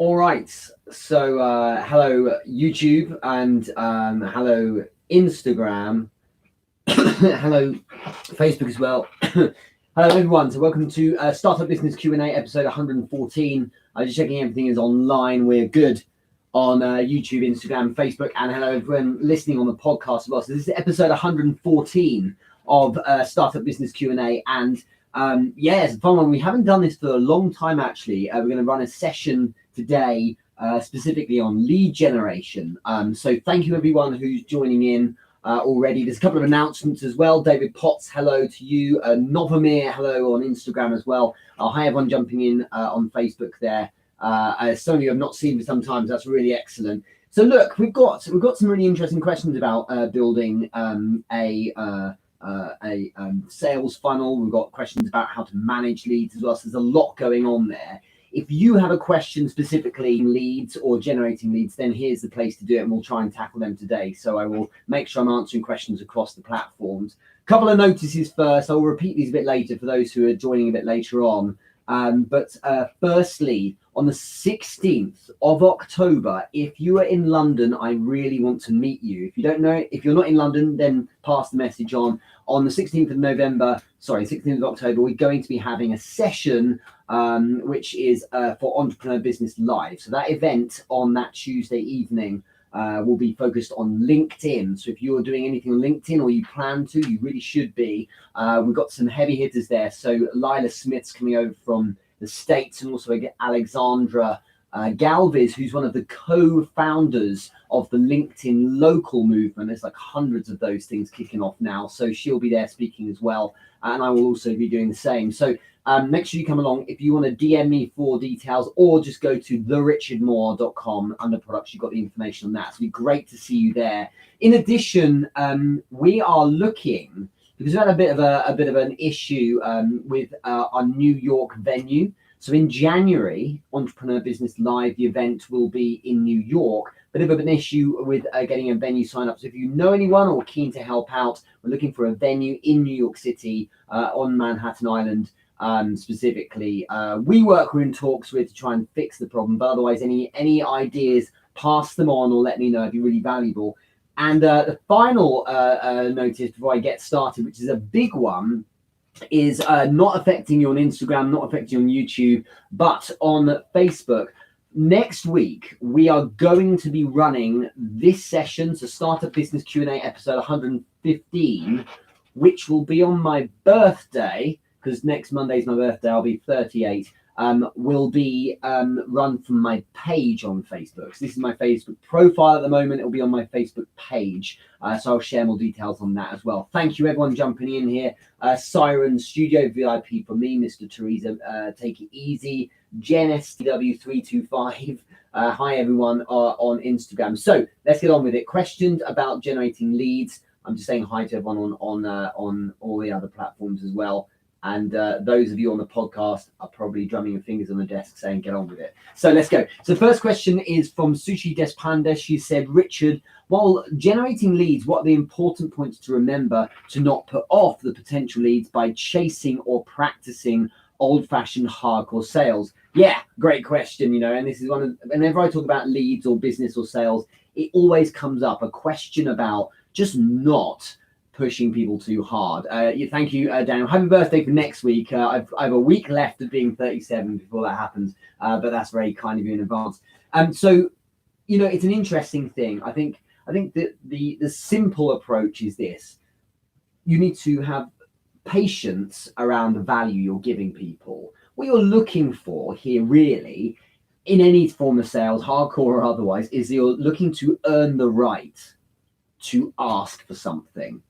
All right, so hello YouTube and hello Instagram, hello Facebook as well. Hello everyone, so welcome to Startup Business Q&A episode 114. I'm just checking everything is online. We're good on YouTube, Instagram, Facebook, and hello everyone listening on the podcast as well. So this is episode 114 of Startup Business Q&A, and yeah, it's a fun one. We haven't done this for a long time actually. We're going to run a session today specifically on lead generation. So thank you everyone who's joining in already. There's a couple of announcements as well. David Potts, hello to you. Novamir, hello on Instagram as well. Hi everyone jumping in on Facebook there. Some of you have not seen for some time. That's really excellent. So look, we've got some really interesting questions about building a sales funnel. We've got questions about how to manage leads as well. So there's a lot going on there. If you have a question specifically leads or generating leads, then here's the place to do it, and we'll try and tackle them today. So I will make sure I'm answering questions across the platforms. A couple of notices first. I'll repeat these a bit later for those who are joining a bit later on. But firstly, on the 16th of October, if you are in London, I really want to meet you. If you don't know, if you're not in London, then pass the message on. On the 16th of October, we're going to be having a session which is for Entrepreneur Business Live. So that event on that Tuesday evening will be focused on LinkedIn. So if you're doing anything on LinkedIn or you plan to, you really should be. We've got some heavy hitters there. So Lila Smith's coming over from the States, and also Alexandra Galvez, who's one of the co-founders of the LinkedIn local movement. There's like hundreds of those things kicking off now. So she'll be there speaking as well. And I will also be doing the same. So make sure you come along. If you want to DM me for details, or just go to therichardmoore.com under products, you've got the information on that. So it'd be great to see you there. In addition, we are looking, because we've had a bit of an issue with our New York venue. So in January, Entrepreneur Business Live, the event will be in New York. Bit of an issue with getting a venue signed up. So if you know anyone or keen to help out, we're looking for a venue in New York City on Manhattan Island specifically. We're in talks with to try and fix the problem. But otherwise, any ideas, pass them on or let me know. It'd be really valuable. And the final notice before I get started, which is a big one, is not affecting you on Instagram, not affecting you on YouTube, but on Facebook. Next week, we are going to be running this session, so Startup Business Q&A episode 115, which will be on my birthday, because next Monday is my birthday, I'll be 38, will be run from my page on Facebook. So this is my Facebook profile at the moment. It'll be on my Facebook page. So I'll share more details on that as well. Thank you everyone jumping in here. Siren Studio VIP for me, Mr. Teresa, take it easy. Jen STW325. Hi everyone on Instagram. So let's get on with it. Questions about generating leads. I'm just saying hi to everyone on all the other platforms as well. And those of you on the podcast are probably drumming your fingers on the desk saying, get on with it. So let's go. So first question is from Sushi Despanda. She said, Richard, while generating leads, what are the important points to remember to not put off the potential leads by chasing or practicing old-fashioned hardcore sales? Yeah, great question, and this is whenever I talk about leads or business or sales, it always comes up, a question about just not pushing people too hard. Thank you, Daniel. Happy birthday for next week. I have a week left of being 37 before that happens, but that's very kind of you in advance. So, it's an interesting thing. I think that the simple approach is this: you need to have patience around the value you're giving people. What you're looking for here, really, in any form of sales, hardcore or otherwise, is you're looking to earn the right to ask for something.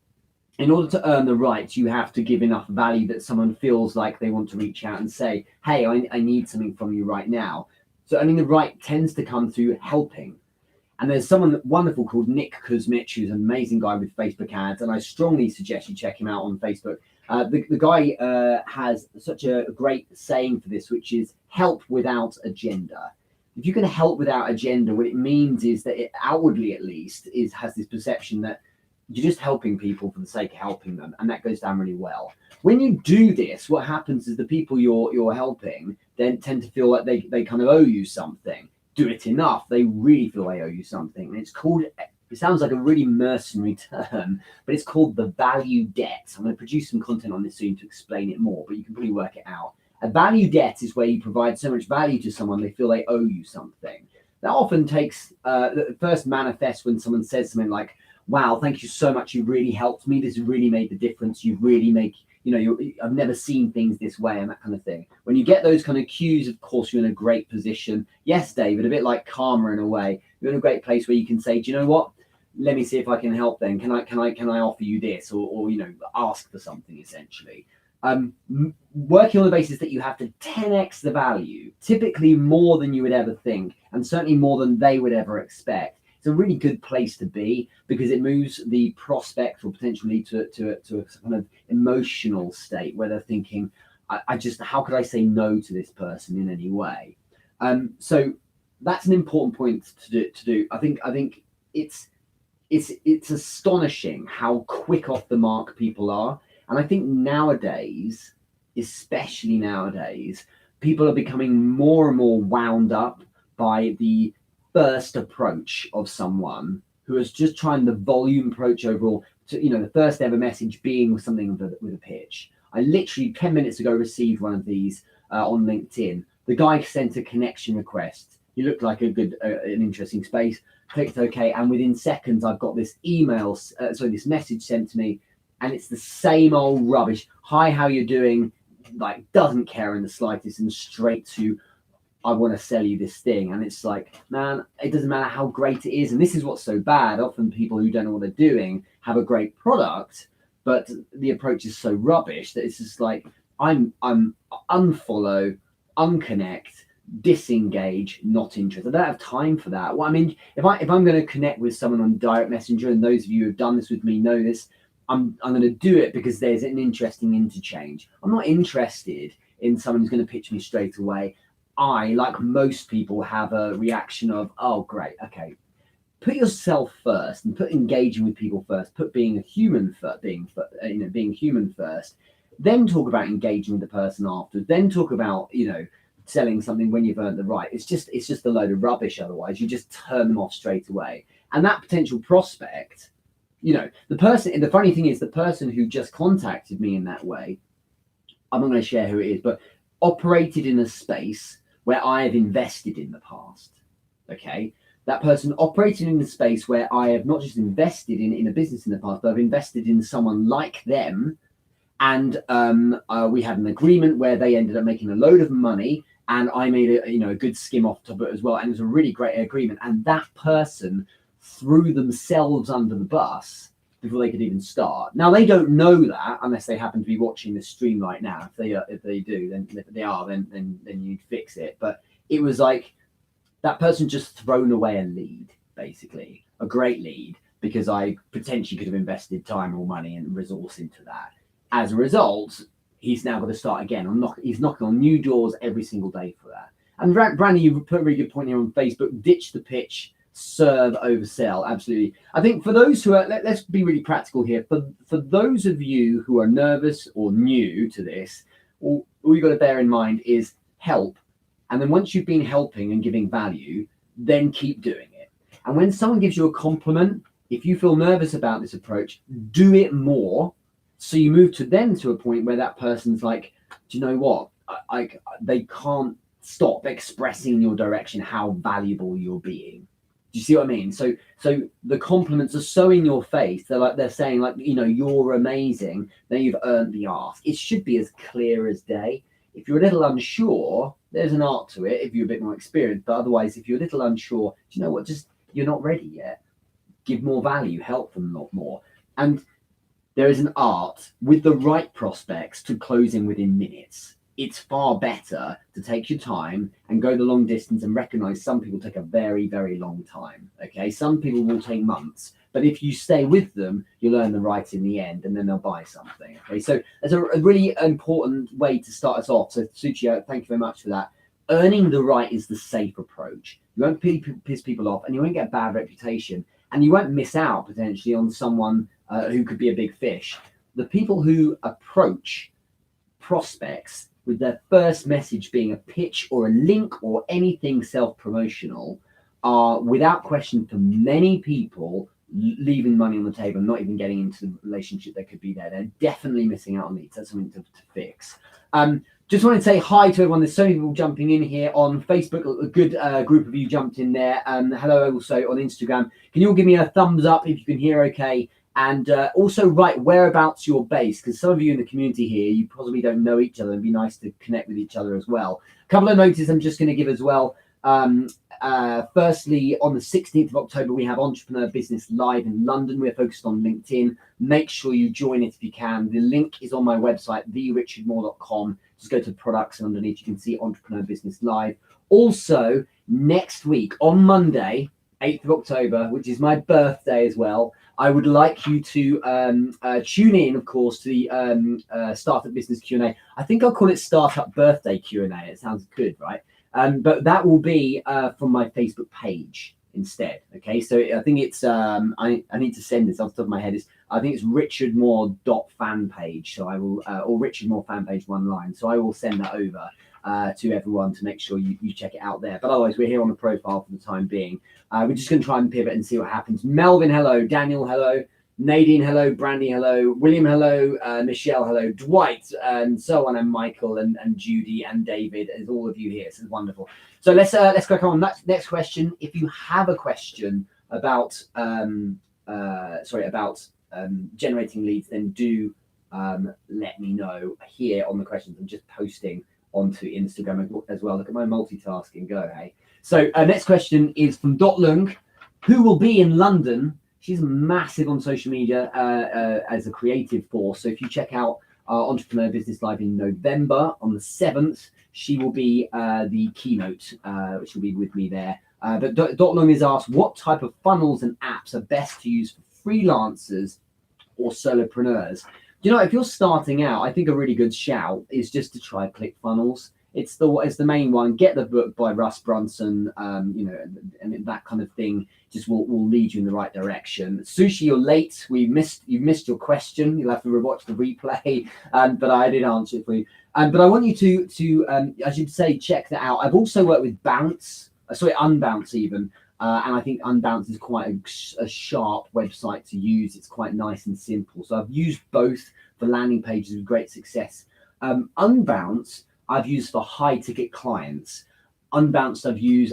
In order to earn the right, you have to give enough value that someone feels like they want to reach out and say, hey, I need something from you right now. So earning the right tends to come through helping. And there's someone wonderful called Nick Kuzmich, who's an amazing guy with Facebook ads. And I strongly suggest you check him out on Facebook. The guy has such a great saying for this, which is help without agenda. If you can help without agenda, what it means is that it outwardly, at least, has this perception that you're just helping people for the sake of helping them, and that goes down really well. When you do this, what happens is the people you're helping then tend to feel like they kind of owe you something. do it enough, they really feel they owe you something. And it's called, it sounds like a really mercenary term, but it's called the value debt. I'm going to produce some content on this soon to explain it more, but you can probably work it out. A value debt is where you provide so much value to someone they feel they owe you something. That often takes, first manifests when someone says something like, wow, thank you so much, you really helped me, this really made the difference, you really make, I've never seen things this way, and that kind of thing. When you get those kind of cues, of course, you're in a great position. Yes, David, a bit like karma in a way. You're in a great place where you can say, do you know what? Let me see if I can help then. Can I offer you this, or ask for something essentially. Working on the basis that you have to 10x the value, typically more than you would ever think, and certainly more than they would ever expect. It's a really good place to be because it moves the prospect or potentially to a kind of emotional state where they're thinking, I just, how could I say no to this person in any way? So that's an important point to do. I think it's astonishing how quick off the mark people are. And I think nowadays, especially nowadays, people are becoming more and more wound up by the first approach of someone who is just trying the volume approach overall to, the first ever message being something with a pitch. I literally 10 minutes ago received one of these on LinkedIn. The guy sent a connection request. He looked like an interesting space, clicked OK. And within seconds, I've got this this message sent to me. And it's the same old rubbish. Hi, how you doing? Like, doesn't care in the slightest, and straight to, I want to sell you this thing. And it's like, man, it doesn't matter how great it is. And this is what's so bad. Often people who don't know what they're doing have a great product, but the approach is so rubbish that it's just like, I'm unfollow, unconnect, disengage, not interested. I don't have time for that. Well, I mean, if I'm going to connect with someone on direct messenger, and those of you who have done this with me know this, I'm going to do it because there's an interesting interchange. I'm not interested in someone who's going to pitch me straight away. I, like most people, have a reaction of, oh, great, okay. Put yourself first and put engaging with people first. Put being a human first, being human first. Then talk about engaging with the person after. Then talk about, selling something when you've earned the right. It's just a load of rubbish. Otherwise, you just turn them off straight away. And that potential prospect, the funny thing is the person who just contacted me in that way, I'm not going to share who it is, but operated in a space where I have invested in the past. Okay. That person operated in a space where I have not just invested in a business in the past, but I've invested in someone like them. And we had an agreement where they ended up making a load of money, and I made a good skim off top of it as well. And it was a really great agreement. And that person threw themselves under the bus before they could even start. Now, they don't know that unless they happen to be watching this stream right now. If they do, then if they are, then you'd fix it. But it was like that person just thrown away a lead, basically, a great lead, because I potentially could have invested time or money and resource into that. As a result, he's now got to start again. He's knocking on new doors every single day for that. And Brandy, you put a really good point here on Facebook. Ditch the pitch, serve over sell. Absolutely. I think for those who are, let's be really practical here. For those of you who are nervous or new to this, all you've got to bear in mind is help. And then once you've been helping and giving value, then keep doing it. And when someone gives you a compliment, if you feel nervous about this approach, do it more. So you move to a point where that person's like, do you know what? They can't stop expressing in your direction how valuable you're being. Do you see what I mean? So the compliments are so in your face. They're saying you're amazing. Then you've earned the ask. It should be as clear as day. If you're a little unsure, there's an art to it if you're a bit more experienced. But otherwise, if you're a little unsure, do you know what? Just you're not ready yet. Give more value, help them a lot more. And there is an art with the right prospects to closing within minutes. It's far better to take your time and go the long distance and recognize some people take a very, very long time. Okay. Some people will take months, but if you stay with them, you'll earn the right in the end, and then they'll buy something. Okay. So that's a really important way to start us off. So Suchio, thank you very much for that. Earning the right is the safe approach. You won't piss people off, and you won't get a bad reputation, and you won't miss out potentially on someone who could be a big fish. The people who approach prospects with their first message being a pitch or a link or anything self-promotional are, without question, for many people, leaving money on the table, not even getting into the relationship that could be there. They're definitely missing out on leads. That's something to fix. Just want to say hi to everyone. There's so many people jumping in here on Facebook. A good group of you jumped in there. Hello also on Instagram. Can you all give me a thumbs up if you can hear okay? And also write whereabouts you're based, because some of you in the community here, you possibly don't know each other. It'd be nice to connect with each other as well. A couple of notices I'm just going to give as well. Firstly, on the 16th of October, we have Entrepreneur Business Live in London. We're focused on LinkedIn. Make sure you join it if you can. The link is on my website, therichardmoore.com. Just go to products and underneath you can see Entrepreneur Business Live. Also, next week on Monday, 8th of October, which is my birthday as well, I would like you to tune in, of course, to the Startup Business Q&A. I think I'll call it Startup Birthday Q&A. It sounds good, right? But that will be from my Facebook page instead. Okay, so I think it's I need to send this off the top of my head. I think it's richardmoore.fanpage. So I will or Richard Moore fanpage one line. So I will send that over to everyone to make sure you check it out there. But otherwise, we're here on the profile for the time being. We're just going to try and pivot and see what happens. Melvin, hello. Daniel, hello. Nadine, hello. Brandy, hello. William, hello. Michelle, hello. Dwight, and so on, and Michael, and Judy, and David, and all of you here. So it's wonderful. So let's crack on. Next question. If you have a question about generating leads, then do let me know here on the questions. I'm just posting onto Instagram as well. Look at my multitasking go, hey. So next question is from Dot Lung, who will be in London. She's massive on social media as a creative force. So if you check out Entrepreneur Business Live in November on the 7th, she will be the keynote, which will be with me there. But Dot Lung is asked, what type of funnels and apps are best to use for freelancers or solopreneurs? You know, if you're starting out, I think a really good shout is just to try ClickFunnels. It's the main one. Get the book by Russ Brunson, and that kind of thing just will lead you in the right direction. Sushi, you're late. You missed your question. You'll have to rewatch the replay, but I did answer it for you. But I want you to I should say, check that out. I've also worked with Unbounce even. And I think Unbounce is quite a sharp website to use. It's quite nice and simple. So I've used both for landing pages with great success. Unbounce I've used for high ticket clients. Unbounce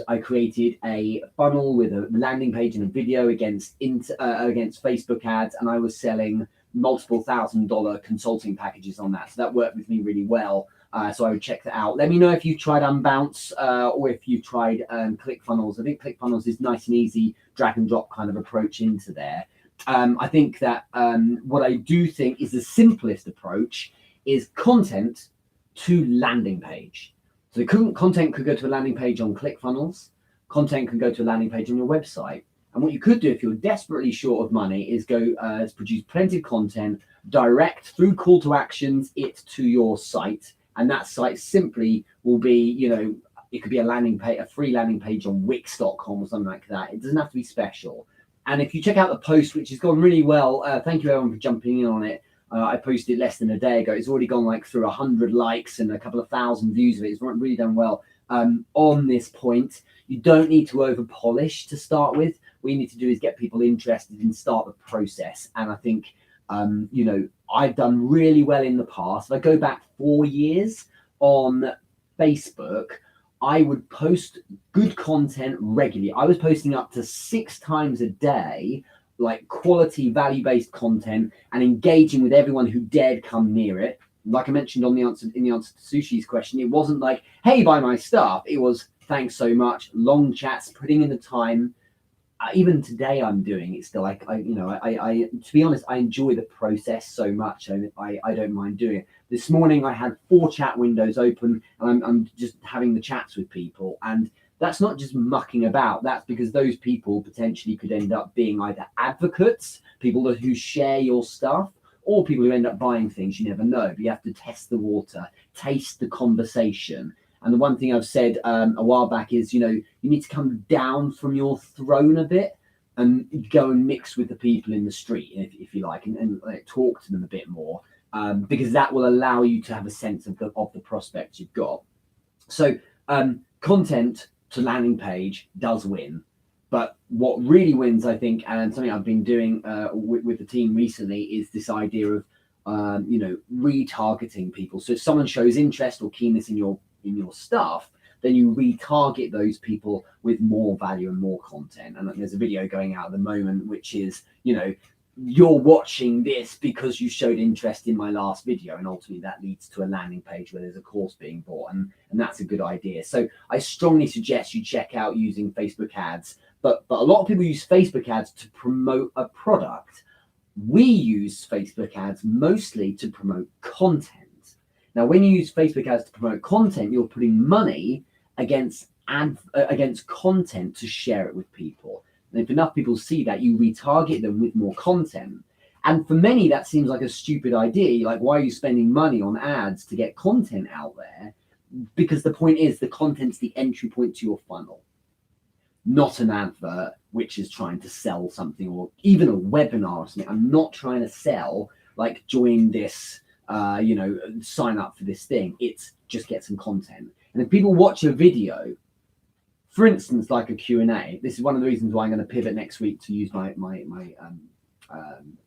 I created a funnel with a landing page and a video against Facebook ads, and I was selling multiple $1,000 consulting packages on that. So that worked with me really well. So I would check that out. Let me know if you tried Unbounce or if you tried ClickFunnels. I think ClickFunnels is nice and easy, drag and drop kind of approach into there. I think that what I do think is the simplest approach is content to landing page. So the content could go to a landing page on ClickFunnels. Content can go to a landing page on your website. And what you could do if you're desperately short of money is go produce plenty of content, direct through call to actions it to your site. And that site simply will be, it could be a free landing page on Wix.com or something like that. It doesn't have to be special. And if you check out the post, which has gone really well, thank you everyone for jumping in on it. I posted less than a day ago. It's already gone like through 100 likes and a couple of thousand views of it. It's really done well. On this point, you don't need to over polish to start with. What you need to do is get people interested and start the process. And I think, I've done really well in the past. If I go back 4 years on Facebook, I would post good content regularly. I was posting up to 6 times a day, like quality value-based content, and engaging with everyone who dared come near it. Like I mentioned in the answer to Sushi's question, it wasn't like, hey, buy my stuff. It was thanks so much, long chats, putting in the time. Even today I'm doing it still. I to be honest, I enjoy the process so much, and I don't mind doing it. This morning I had 4 chat windows open, and I'm just having the chats with people, and that's not just mucking about. That's because those people potentially could end up being either advocates, people who share your stuff, or people who end up buying things. You never know, but you have to test the water, taste the conversation. And the one thing I've said a while back is, you need to come down from your throne a bit and go and mix with the people in the street, if you like, and talk to them a bit more. because that will allow you to have a sense of the prospects you've got. So content to landing page does win. But what really wins, I think, and something I've been doing with the team recently, is this idea of retargeting people. So if someone shows interest or keenness in your stuff, then you retarget those people with more value and more content. And there's a video going out at the moment, which is, you're watching this because you showed interest in my last video, and ultimately that leads to a landing page where there's a course being bought, and that's a good idea. So I strongly suggest you check out using Facebook ads, but a lot of people use Facebook ads to promote a product. We use Facebook ads mostly to promote content. Now, when you use Facebook ads to promote content, you're putting money against content to share it with people. And if enough people see that, you retarget them with more content. And for many, that seems like a stupid idea. Like, why are you spending money on ads to get content out there? Because the point is, the content's the entry point to your funnel, not an advert which is trying to sell something, or even a webinar or something. I'm not trying to sell, like, join this, sign up for this thing. It's just get some content. And if people watch a video, for instance, like a Q&A, this is one of the reasons why I'm going to pivot next week to use my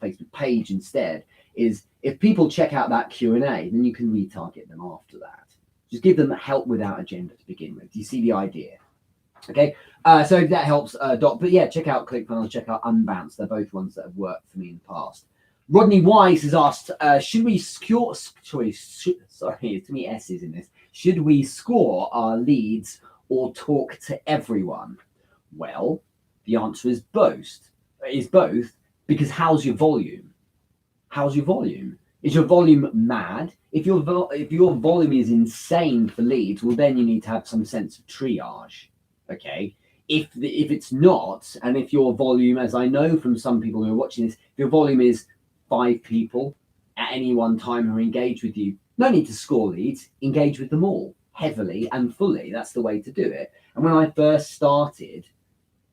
Facebook page instead, is if people check out that Q&A, then you can retarget them after that. Just give them help without agenda to begin with. Do you see the idea? Okay, so that helps, Doc. But yeah, check out ClickFunnels, check out Unbounce. They're both ones that have worked for me in the past. Rodney Wise has asked, should we score, sorry, too many S's in this. Should we score our leads or talk to everyone? Well, the answer is both, because how's your volume? How's your volume? Is your volume mad? If your volume is insane for leads, well, then you need to have some sense of triage. Okay. If it's not, and if your volume, as I know from some people who are watching this, if your volume is 5 people at any one time who are engaged with you, no need to score leads. Engage with them all heavily and fully. That's the way to do it. And when I first started,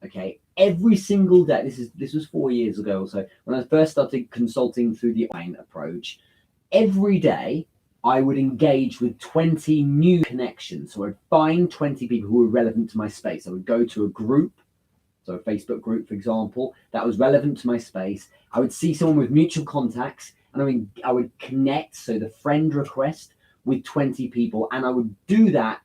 okay, every single day, this was 4 years ago or so, when I first started consulting through the online approach, every day I would engage with 20 new connections. So I'd find 20 people who were relevant to my space. I would go to a group, so a Facebook group, for example, that was relevant to my space. I would see someone with mutual contacts, and I would connect, so the friend request, with 20 people, and I would do that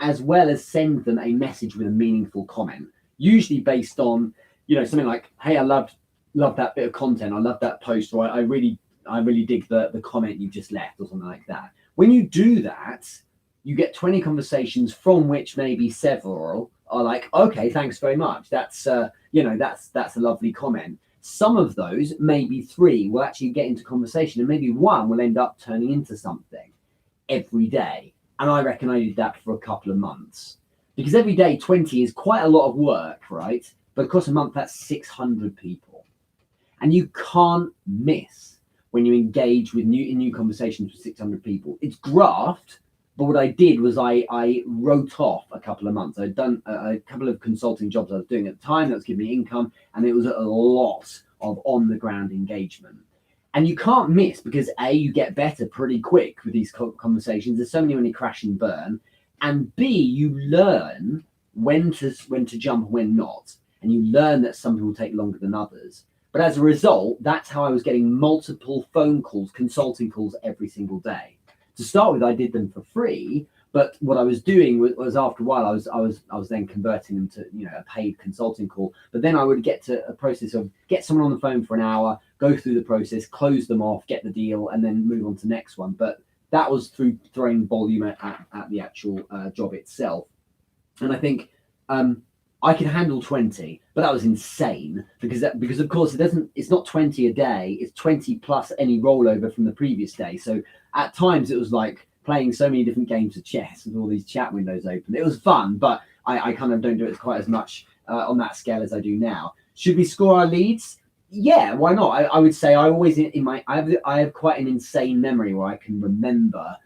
as well as send them a message with a meaningful comment, usually based on, something like, hey, I loved that bit of content. I love that post, or I really dig the comment you just left, or something like that. When you do that, you get 20 conversations from which maybe several are like, okay, thanks very much. That's a lovely comment. Some of those, maybe 3, will actually get into conversation, and maybe 1 will end up turning into something every day. And I reckon I did that for a couple of months, because every day 20 is quite a lot of work, right? But across a month, that's 600 people. And you can't miss when you engage with new conversations with 600 people. It's graft, but what I did was I wrote off a couple of months. I'd done a couple of consulting jobs I was doing at the time that was giving me income, and it was a lot of on-the-ground engagement. And you can't miss, because A, you get better pretty quick with these conversations. There's so many when you crash and burn. And B, you learn when to jump and when not. And you learn that some people take longer than others. But as a result, that's how I was getting multiple phone calls, consulting calls every single day. To start with, I did them for free. But what I was doing was after a while, I was then converting them to a paid consulting call. But then I would get to a process of get someone on the phone for an hour, go through the process, close them off, get the deal, and then move on to the next one. But that was through throwing volume at the actual job itself. And I think I could handle 20, but that was insane because of course it's not 20 a day, it's 20 plus any rollover from the previous day. So at times it was like playing so many different games of chess with all these chat windows open. It was fun, but I kind of don't do it quite as much on that scale as I do now. Should we score our leads? Yeah, why not? I would say I always I have quite an insane memory where I can remember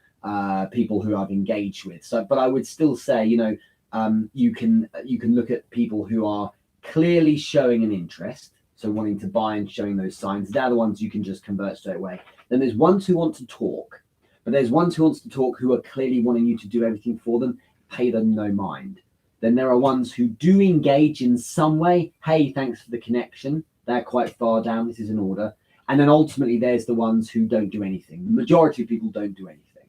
people who I've engaged with. So, but I would still say, you can look at people who are clearly showing an interest. So wanting to buy and showing those signs, they're the ones you can just convert straight away. Then there's ones who want to talk, but there's ones who wants to talk who are clearly wanting you to do everything for them, pay them no mind. Then there are ones who do engage in some way. Hey, thanks for the connection. They're quite far down. This is an order. And then ultimately there's the ones who don't do anything. The majority of people don't do anything.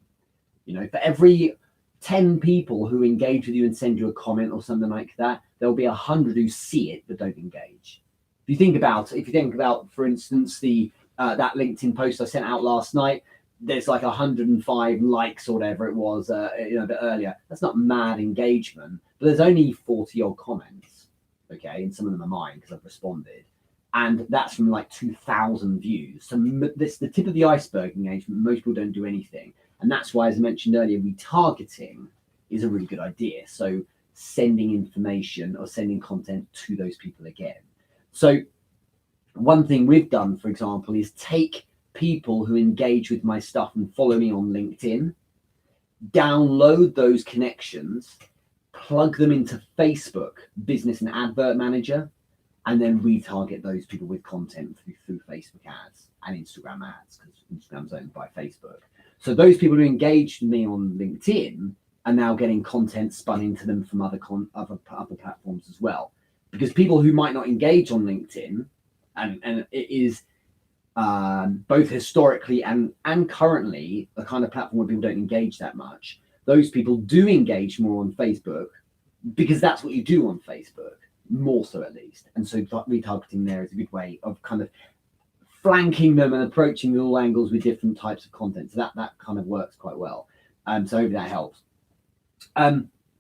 You know, for every 10 people who engage with you and send you a comment or something like that, there'll be 100 who see it but don't engage. If you think about, for instance, the that LinkedIn post I sent out last night, there's like 105 likes or whatever it was, a bit earlier. That's not mad engagement, but there's only 40 odd comments, okay, and some of them are mine because I've responded, and that's from like 2,000 views. So this the tip of the iceberg engagement. Most people don't do anything, and that's why, as I mentioned earlier, retargeting is a really good idea. So sending information or sending content to those people again. So one thing we've done, for example, is take people who engage with my stuff and follow me on LinkedIn, download those connections, plug them into Facebook Business and Advert Manager, and then retarget those people with content through Facebook ads and Instagram ads, because Instagram's owned by Facebook. So those people who engaged me on LinkedIn are now getting content spun into them from other platforms as well. Because people who might not engage on LinkedIn, and it is both historically and currently the kind of platform where people don't engage that much, those people do engage more on Facebook because that's what you do on Facebook, more so at least. And so retargeting there is a good way of kind of flanking them and approaching all angles with different types of content. So that kind of works quite well. So hopefully that helps.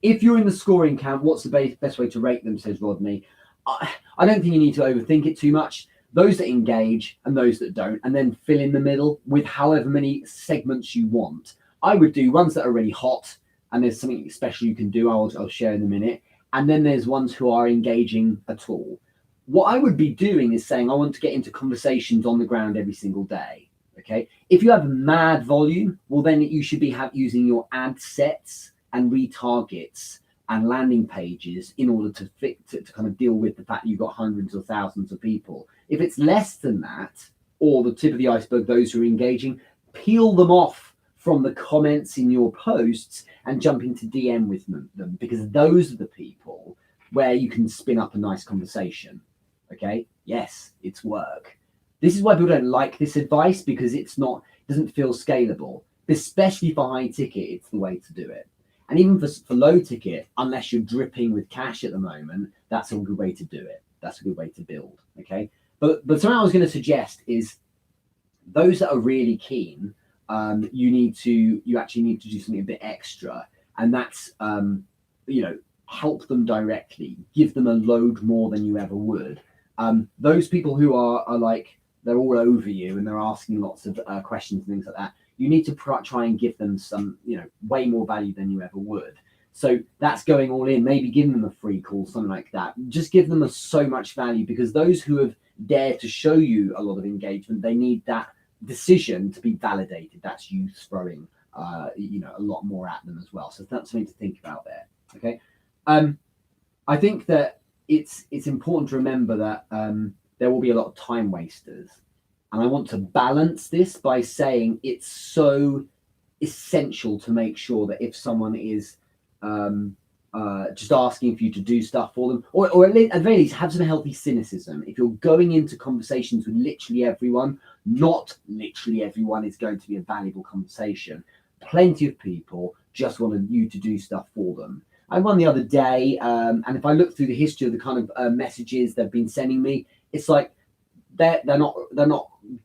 If you're in the scoring camp, what's the best way to rate them, says Rodney. I don't think you need to overthink it too much. Those that engage and those that don't, and then fill in the middle with however many segments you want. I would do ones that are really hot, and there's something special you can do. I'll share in a minute. And then there's ones who are engaging at all. What I would be doing is saying, I want to get into conversations on the ground every single day. Okay. If you have mad volume, well, then you should be using your ad sets and retargets and landing pages in order to kind of deal with the fact you've got hundreds or thousands of people. If it's less than that, or the tip of the iceberg, those who are engaging, peel them off from the comments in your posts and jump into DM with them, because those are the people where you can spin up a nice conversation. Okay, yes, it's work. This is why people don't like this advice, because it doesn't feel scalable, especially for high ticket. It's the way to do it. And even for low ticket, unless you're dripping with cash at the moment, that's a good way to do it. That's a good way to build. Okay. But something I was going to suggest is those that are really keen, you actually need to do something a bit extra. And that's, help them directly, give them a load more than you ever would. Those people who are like, they're all over you and they're asking lots of questions and things like that, you need to try and give them some, way more value than you ever would. So that's going all in, maybe giving them a free call, something like that. Just give them so much value, because those who have dared to show you a lot of engagement, they need that decision to be validated. That's you throwing, a lot more at them as well. So that's something to think about there. Okay. I think that it's important to remember that there will be a lot of time wasters. And I want to balance this by saying it's so essential to make sure that if someone is just asking for you to do stuff for them, or at the very least have some healthy cynicism. If you're going into conversations with literally everyone, not literally everyone is going to be a valuable conversation. Plenty of people just want you to do stuff for them. I had one the other day, and if I look through the history of the kind of messages they've been sending me, it's like they're not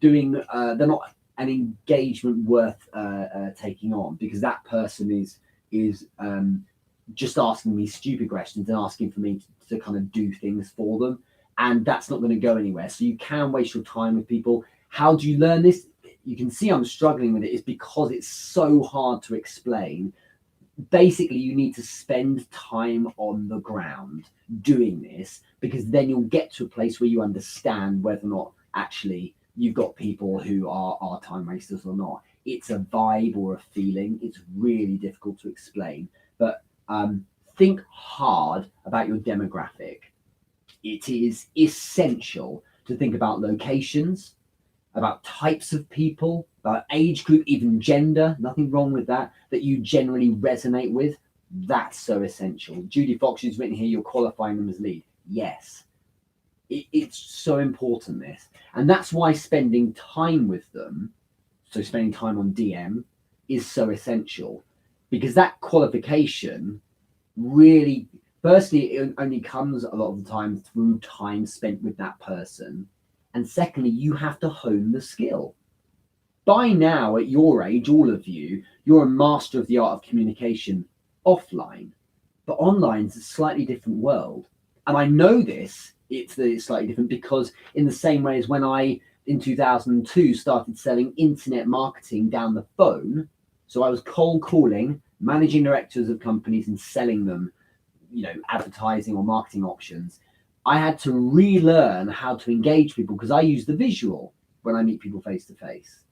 doing they're not an engagement worth taking on, because that person is just asking me stupid questions and asking for me to kind of do things for them, and that's not going to go anywhere. So you can waste your time with people. How do you learn this? You can see I'm struggling with it. It's because it's so hard to explain. Basically, you need to spend time on the ground doing this, because then you'll get to a place where you understand whether or not actually you've got people who are time wasters or not. It's a vibe or a feeling. It's really difficult to explain, but think hard about your demographic. It is essential to think about locations, about types of people, about age group, even gender, nothing wrong with that, that you generally resonate with. That's so essential. Judy Fox has written here, you're qualifying them as lead. Yes, it's so important, this. And that's why spending time with them, so spending time on DM, is so essential, because that qualification really, firstly, it only comes a lot of the time through time spent with that person. And secondly, you have to hone the skill. By now, at your age, all of you, you're a master of the art of communication offline. But online is a slightly different world. And I know this, it's slightly different because in the same way as when I, in 2002, started selling internet marketing down the phone, so I was cold calling, managing directors of companies and selling them, advertising or marketing options. I had to relearn how to engage people because I use the visual when I meet people face to face.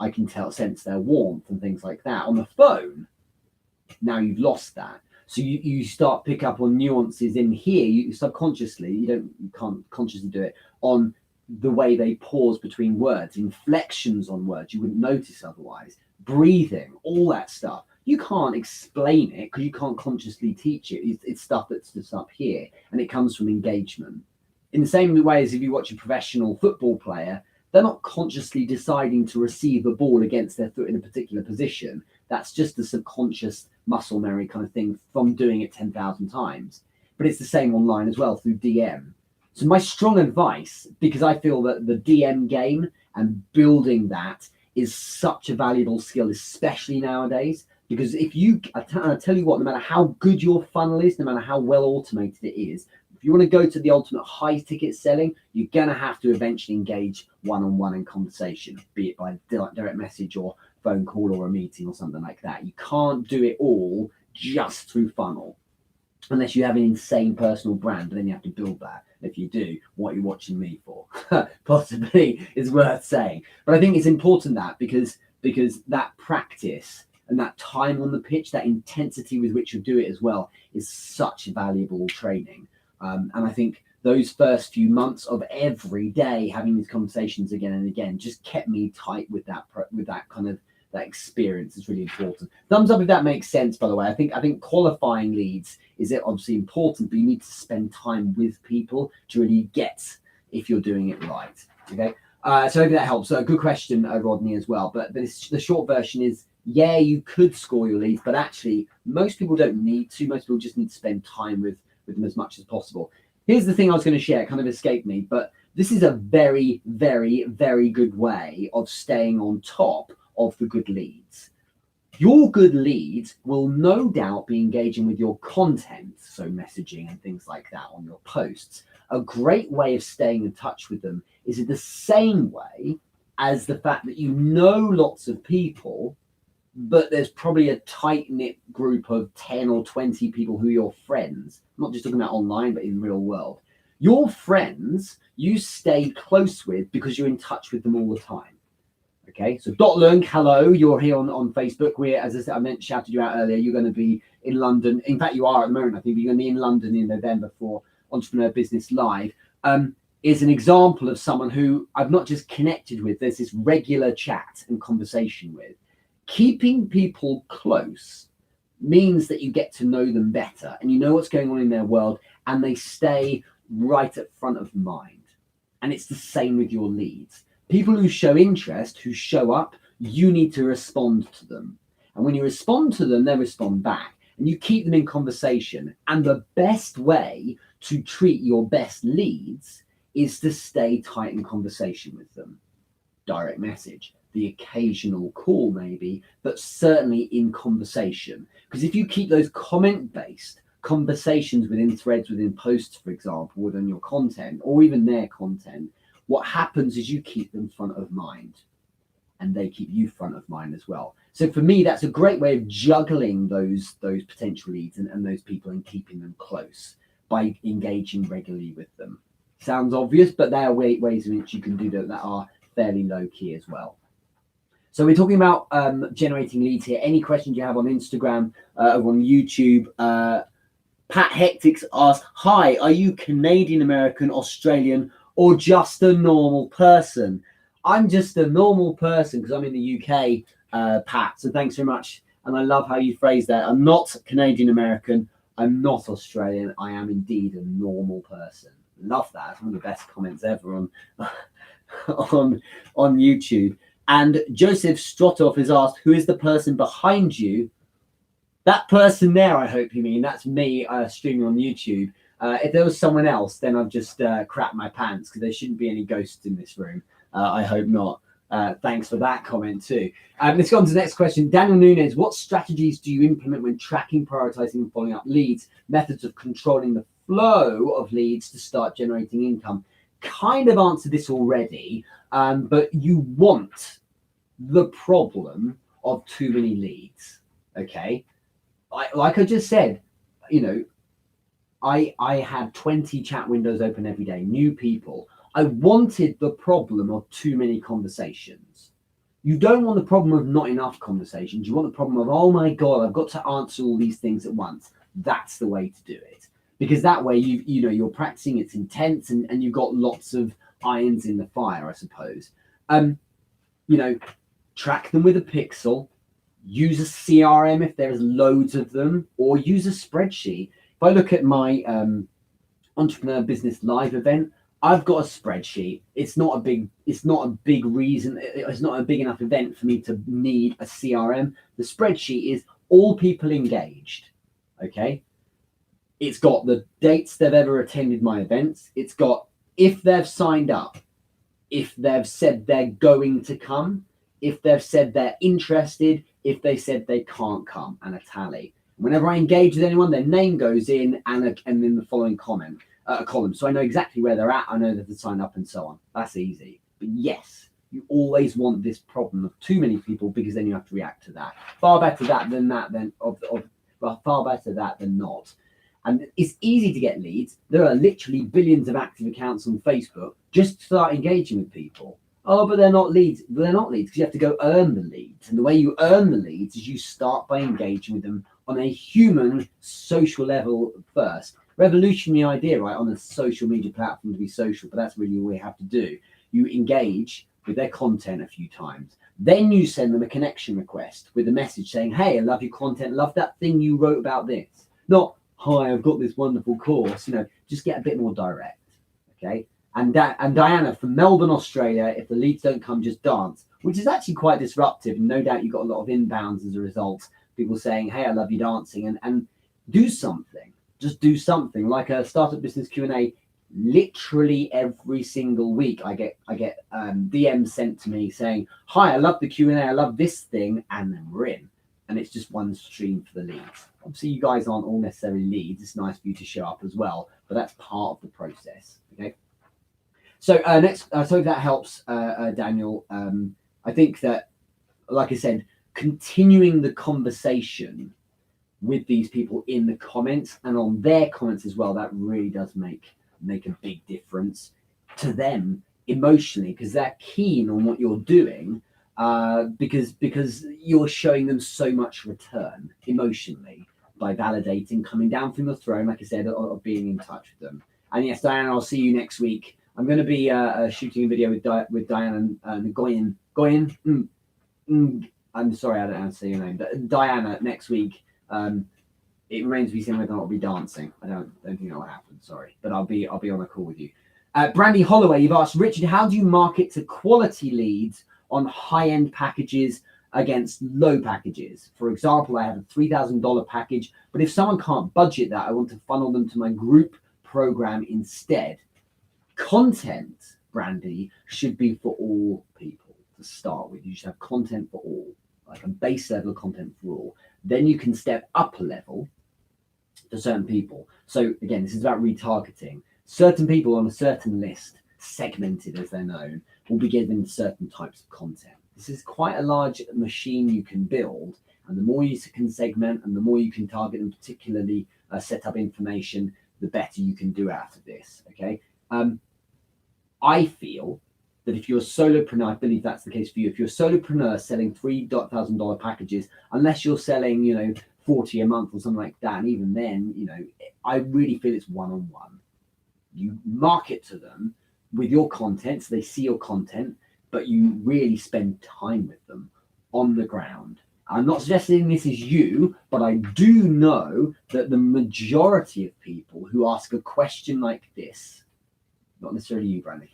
I can sense their warmth and things like that. On the phone, now you've lost that. So you start pick up on nuances in here. You subconsciously, you can't consciously do it, on the way they pause between words, inflections on words you wouldn't notice otherwise, breathing, all that stuff. You can't explain it because you can't consciously teach it. It's stuff that's just up here, and it comes from engagement. In the same way as if you watch a professional football player, they're not consciously deciding to receive a ball against their foot in a particular position. That's just a subconscious muscle memory kind of thing from doing it 10,000 times. But it's the same online as well through DM. So my strong advice, because I feel that the DM game and building that is such a valuable skill, especially nowadays, because I tell you what, no matter how good your funnel is, no matter how well automated it is, if you want to go to the ultimate high ticket selling, you're going to have to eventually engage one-on-one in conversation, be it by direct message or phone call or a meeting or something like that. You can't do it all just through funnel unless you have an insane personal brand, but then you have to build that. If you do, what you're watching me for possibly is worth saying. But I think it's important that because that practice and that time on the pitch, that intensity with which you do it as well, is such valuable training. And I think those first few months of every day having these conversations again and again just kept me tight with that kind of that experience. Is really important. Thumbs up if that makes sense, by the way. I think qualifying leads is obviously important, but you need to spend time with people to really get if you're doing it right. Okay. So maybe that helps. So good question, Rodney, as well. But the short version is, yeah, you could score your leads, but actually most people don't need to. Most people just need to spend time with them as much as possible. Here's the thing I was going to share, it kind of escaped me, but this is a very, very, very good way of staying on top of the good leads. Your good leads will no doubt be engaging with your content, so messaging and things like that on your posts. A great way of staying in touch with them is in the same way as the fact that you know lots of people, but there's probably a tight-knit group of 10 or 20 people who are your friends. I'm not just talking about online, but in real world. Your friends, you stay close with because you're in touch with them all the time. Okay, so Dotlung, hello, you're here on Facebook. We're, as I said, I shouted you out earlier, you're going to be in London. In fact, you are at the moment. I think you're going to be in London in November for Entrepreneur Business Live. Is an example of someone who I've not just connected with, there's this regular chat and conversation with. Keeping people close means that you get to know them better and you know what's going on in their world and they stay right at front of mind. And it's the same with your leads. People who show interest, who show up, you need to respond to them. And when you respond to them, they respond back and you keep them in conversation. And the best way to treat your best leads is to stay tight in conversation with them. Direct message, the occasional call maybe, but certainly in conversation. Because if you keep those comment-based conversations within threads, within posts, for example, within your content or even their content, what happens is you keep them front of mind and they keep you front of mind as well. So for me, that's a great way of juggling those potential leads and those people and keeping them close by engaging regularly with them. Sounds obvious, but there are ways in which you can do that are fairly low key as well. So we're talking about generating leads here. Any questions you have on Instagram or on YouTube? Pat Hectics asked, hi, are you Canadian, American, Australian, or just a normal person? I'm just a normal person because I'm in the UK, Pat. So thanks very much. And I love how you phrase that. I'm not Canadian American. I'm not Australian. I am indeed a normal person. Love that. It's one of the best comments ever on on YouTube. And Joseph Strotov has asked, who is the person behind you? That person there, I hope you mean. That's me streaming on YouTube. If there was someone else, then I've just crapped my pants because there shouldn't be any ghosts in this room. I hope not. Thanks for that comment too. Let's go on to the next question. Daniel Nunez, what strategies do you implement when tracking, prioritizing, and following up leads? Methods of controlling the flow of leads to start generating income. Kind of answered this already, but you want the problem of too many leads. Okay, like I just said, you know, I had 20 chat windows open every day, new people. I wanted the problem of too many conversations. You don't want the problem of not enough conversations. You want the problem of, oh my God, I've got to answer all these things at once. That's the way to do it. Because that way you're practicing, it's intense, and you've got lots of irons in the fire, I suppose. Track them with a pixel, use a CRM if there's loads of them, or use a spreadsheet. If I look at my Entrepreneur Business Live event, I've got a spreadsheet. It's not a big reason. It's not a big enough event for me to need a CRM. The spreadsheet is all people engaged. Okay. It's got the dates they've ever attended my events. It's got if they've signed up, if they've said they're going to come, if they've said they're interested, if they said they can't come, and a tally. Whenever I engage with anyone, their name goes in and then the following column. So I know exactly where they're at. I know that they've signed up and so on. That's easy. But yes, you always want this problem of too many people because then you have to react to that. Far better that than far better that than not. And it's easy to get leads. There are literally billions of active accounts on Facebook. Just start engaging with people. Oh, but they're not leads. They're not leads because you have to go earn the leads. And the way you earn the leads is you start by engaging with them on a human, social level first. Revolutionary idea, right? On a social media platform to be social, but that's really all we have to do. You engage with their content a few times. Then you send them a connection request with a message saying, hey, I love your content. Love that thing you wrote about this. Not, hi, I've got this wonderful course. Just get a bit more direct. Okay. And Diana from Melbourne, Australia, if the leads don't come, just dance, which is actually quite disruptive. And no doubt you got a lot of inbounds as a result. People saying, hey, I love you dancing, and do something. Just do something like a startup business Q&A. Literally every single week, I get DMs sent to me saying, hi, I love the Q&A. I love this thing. And then we're in. And it's just one stream for the leads. Obviously, you guys aren't all necessarily leads. It's nice for you to show up as well, but that's part of the process. Okay. So next, so that helps, Daniel. I think that, like I said, continuing the conversation with these people in the comments and on their comments as well, that really does make a big difference to them emotionally because they're keen on what you're doing because you're showing them so much return emotionally by validating, coming down from the throne, like I said, of being in touch with them. And yes, Diana, I'll see you next week. I'm going to be shooting a video with Diana Nguyen. I'm sorry, I don't know how to say your name, but Diana next week. It remains to be seen whether or not I'll be dancing. I don't think that will happen. Sorry, but I'll be on a call with you. Brandy Holloway, you've asked Richard, how do you market to quality leads on high-end packages against low packages? For example, I have a $3,000 package, but if someone can't budget that, I want to funnel them to my group program instead. Content, Brandy, should be for all people to start with. You should have content for all, like a base level of content for all. Then you can step up a level to certain people. So again, this is about retargeting. Certain people on a certain list, segmented as they're known, will be given certain types of content. This is quite a large machine you can build. And the more you can segment and the more you can target and particularly set up information, the better you can do out of this. Okay. I feel that if you're a solopreneur, I believe that's the case for you. If you're a solopreneur selling $3,000 packages, unless you're selling, 40 a month or something like that, and even then, I really feel it's one-on-one. You market to them, with your content, so they see your content, but you really spend time with them on the ground. I'm not suggesting this is you, but I do know that the majority of people who ask a question like this, not necessarily you, Brandy,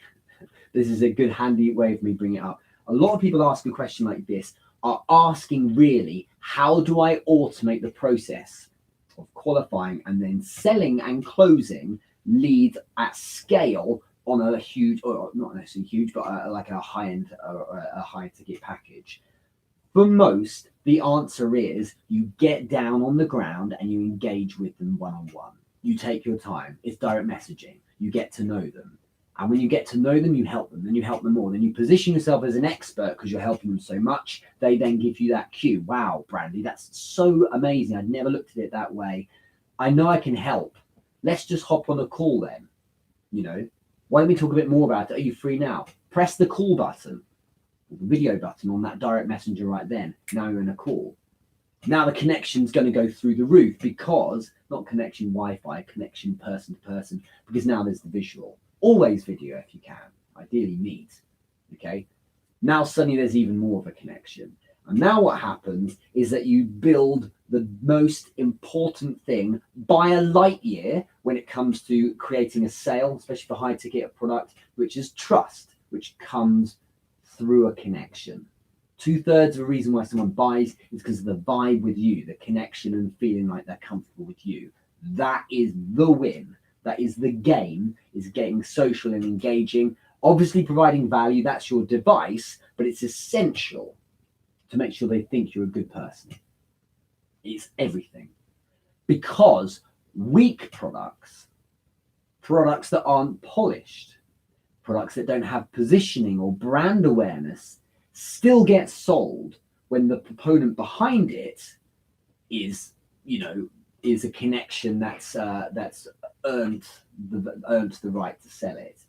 this is a good handy way of me bringing it up. A lot of people ask a question like this are asking really, how do I automate the process of qualifying and then selling and closing leads at scale on a huge, or not necessarily huge, but like a high-end, a high-ticket package? For most, the answer is you get down on the ground and you engage with them one-on-one. You take your time. It's direct messaging. You get to know them. And when you get to know them, you help them. Then you help them more. Then you position yourself as an expert because you're helping them so much. They then give you that cue. Wow, Brandy, that's so amazing. I'd never looked at it that way. I know I can help. Let's just hop on a call then. Why don't we talk a bit more about it? Are you free now? Press the call button. The video button on that direct messenger right then. Now you're in a call. Now the connection's going to go through the roof because, not connection Wi-Fi, connection person to person, because now there's the visual. Always video if you can, ideally meet, okay? Now suddenly there's even more of a connection. And now what happens is that you build the most important thing by a light year when it comes to creating a sale, especially for high ticket product, which is trust, which comes through a connection. 2/3 of the reason why someone buys is because of the vibe with you, the connection and feeling like they're comfortable with you. That is the win. That is the game, is getting social and engaging. Obviously providing value, that's your device, but it's essential to make sure they think you're a good person. It's everything. Because weak products that aren't polished, products that don't have positioning or brand awareness, still get sold when the proponent behind it is a connection that's earned the right to sell it.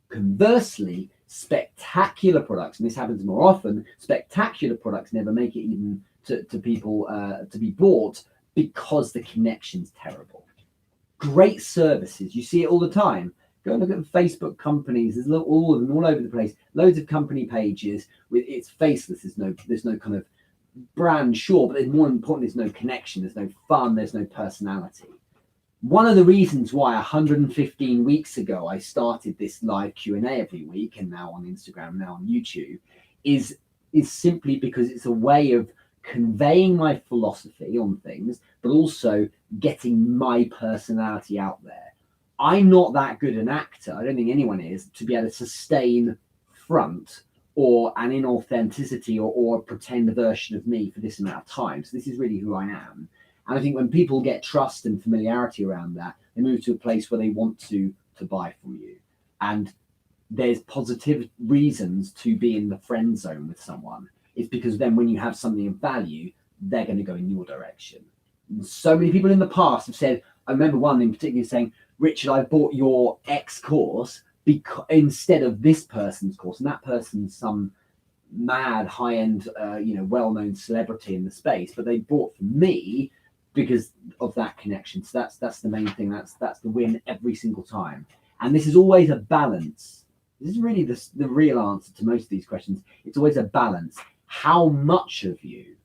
Conversely, spectacular products, and this happens more often, spectacular products never make it even to people to be bought because the connection's terrible. Great services, you see it all the time. Go and look at Facebook companies. There's all of them all over the place. Loads of company pages with it's faceless. There's no kind of brand, sure, but there's more important. There's no connection. There's no fun. There's no personality. One of the reasons why 115 weeks ago I started this live Q&A every week, and now on Instagram, now on YouTube, is simply because it's a way of conveying my philosophy on things, but also getting my personality out there. I'm not that good an actor, I don't think anyone is, to be able to sustain front or an inauthenticity or a pretend version of me for this amount of time. So this is really who I am. And I think when people get trust and familiarity around that, they move to a place where they want to buy from you. And there's positive reasons to be in the friend zone with someone. It's because then when you have something of value, they're going to go in your direction. And so many people in the past have said, I remember one in particular saying, Richard, I bought your X course instead of this person's course, and that person's some mad high-end, well-known celebrity in the space, but they bought from me because of that connection. So that's the main thing. That's the win every single time. And this is always a balance. This is really the real answer to most of these questions. It's always a balance. How much of you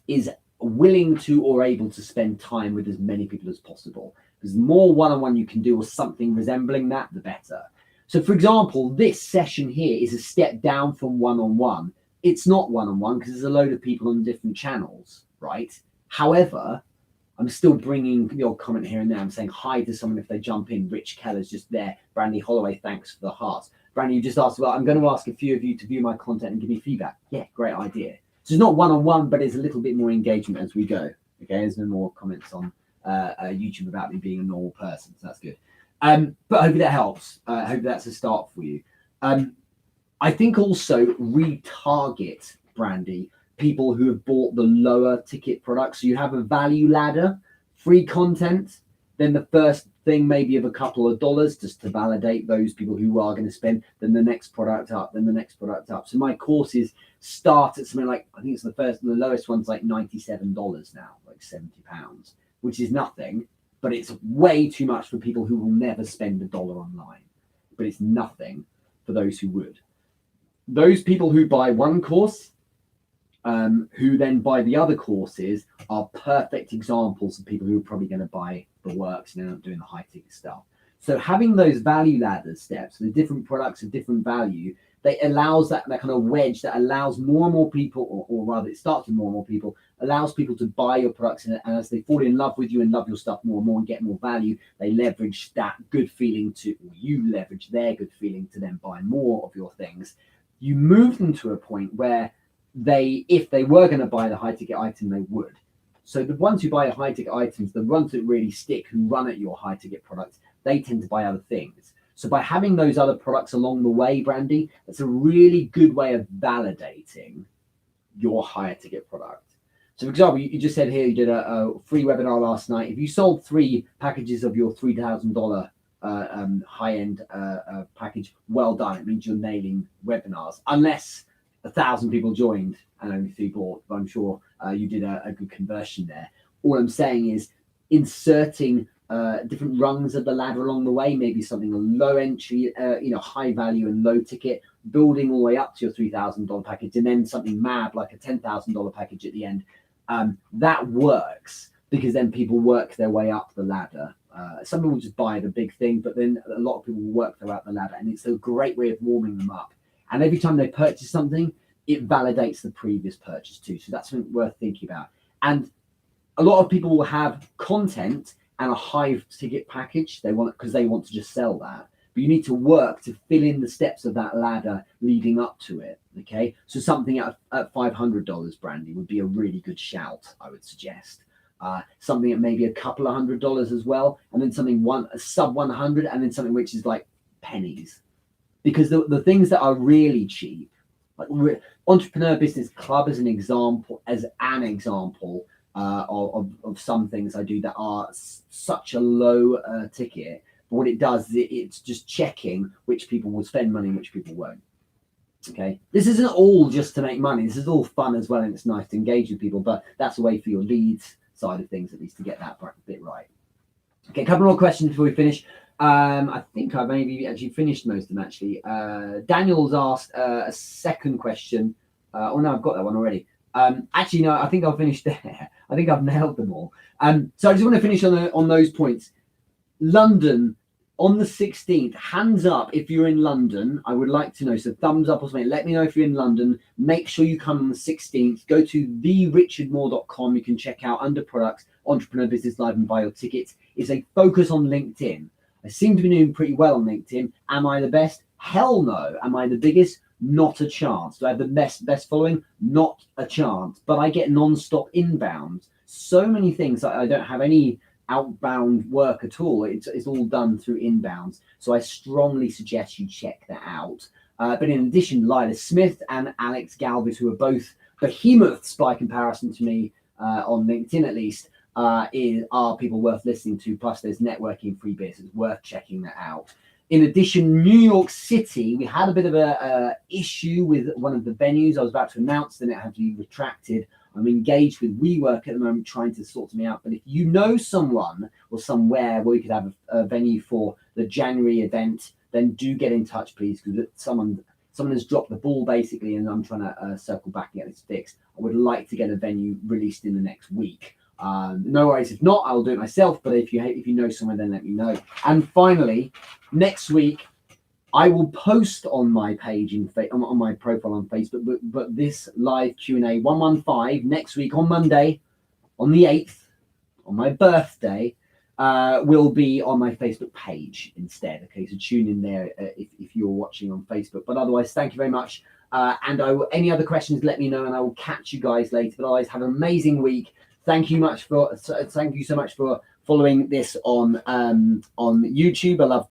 is willing to or able to spend time with as many people as possible? Because the more one-on-one you can do or something resembling that, the better. So for example, this session here is a step down from one-on-one. It's not one-on-one because there's a load of people on different channels, right? However, I'm still bringing the odd comment here and there. I'm saying hi to someone if they jump in. Rich Keller's just there. Brandy Holloway, thanks for the hearts. Brandy, you just asked, well, I'm going to ask a few of you to view my content and give me feedback. Yeah, great idea. So it's not one-on-one, but it's a little bit more engagement as we go. Okay, there's no more comments on YouTube about me being a normal person, so that's good. But hopefully that helps. I hope that's a start for you. I think also retarget, Brandy, people who have bought the lower ticket products. So you have a value ladder, free content, then the first thing maybe of a couple of dollars just to validate those people who are going to spend, then the next product up, then the next product up. So my courses start at something like, I think it's the lowest one's like $97 now, like £70, which is nothing, but it's way too much for people who will never spend $1 online. but it's nothing for those who would. Those people who buy one course, who then buy the other courses, are perfect examples of people who are probably going to buy the works and end up doing the high ticket stuff. So having those value ladder steps, the different products of different value, that allows that kind of wedge that allows more and more people, or rather it starts with more and more people, allows people to buy your products, and as they fall in love with you and love your stuff more and more and get more value, they leverage that good feeling to, or you leverage their good feeling to then buy more of your things. You move them to a point where if they were going to buy the high ticket item, they would. So the ones who buy high ticket items, the ones that really stick, who run at your high ticket products, they tend to buy other things. So by having those other products along the way, Brandy, that's a really good way of validating your higher ticket product. So for example, you just said here, you did a free webinar last night. If you sold 3 packages of your $3,000 high-end package, well done. It means you're nailing webinars, unless 1,000 people joined and only 3 bought. But I'm sure you did a good conversion there. All I'm saying is inserting different rungs of the ladder along the way, maybe something a low entry, high value and low ticket, building all the way up to your $3,000 package, and then something mad like a $10,000 package at the end. That works because then people work their way up the ladder. Some people just buy the big thing, but then a lot of people work their way up the ladder, and it's a great way of warming them up. And every time they purchase something, it validates the previous purchase too. So that's something worth thinking about. And a lot of people will have content and a high ticket package. They want it because they want to just sell that. But you need to work to fill in the steps of that ladder leading up to it. Okay. So something at $500, Brandy, would be a really good shout, I would suggest. Something at maybe a couple of $100 as well. And then something a sub 100, and then something which is like pennies. Because the things that are really cheap, like Entrepreneur Business Club as an example, of some things I do that are such a low ticket. But what it does is it's just checking which people will spend money and which people won't. Okay, this isn't all just to make money. This is all fun as well, and it's nice to engage with people. But that's a way for your leads side of things, at least, to get that bit right. Okay, a couple more questions before we finish. I think I maybe actually finished most of them, actually. Daniel's asked a second question. Oh, no, I've got that one already. Actually, no, I think I'll finish there. I think I've nailed them all. So I just want to finish on those points. London, on the 16th, hands up if you're in London. I would like to know. So thumbs up or something. Let me know if you're in London. Make sure you come on the 16th. Go to therichardmoore.com. You can check out under products, Entrepreneur Business Live, and buy your tickets. It's a focus on LinkedIn. I seem to be doing pretty well on LinkedIn. Am I the best? Hell no. Am I the biggest? Not a chance. Do I have the best following? Not a chance. But I get non-stop inbound. So many things that I don't have any outbound work at all. It's all done through inbounds. So I strongly suggest you check that out. But in addition, Lila Smith and Alex Galvis, who are both behemoths by comparison to me on LinkedIn at least, are people worth listening to. Plus there's networking free bits. It's worth checking that out. In addition, New York City, we had a bit of a issue with one of the venues I was about to announce, then it had to be retracted. I'm engaged with WeWork at the moment, trying to sort something out. But if you know someone or somewhere where we could have a venue for the January event, then do get in touch, please, because someone has dropped the ball basically, and I'm trying to circle back and get this fixed. I would like to get a venue released in the next week. No worries. If not, I'll do it myself. But if you know someone, then let me know. And finally, next week, I will post on my page on my profile on Facebook. But this live Q&A 115 next week on Monday, on the 8th, on my birthday, will be on my Facebook page instead. Okay, so tune in there if you're watching on Facebook. But otherwise, thank you very much. And any other questions, let me know, and I will catch you guys later. But otherwise, have an amazing week. Thank you so much for following this on YouTube. I love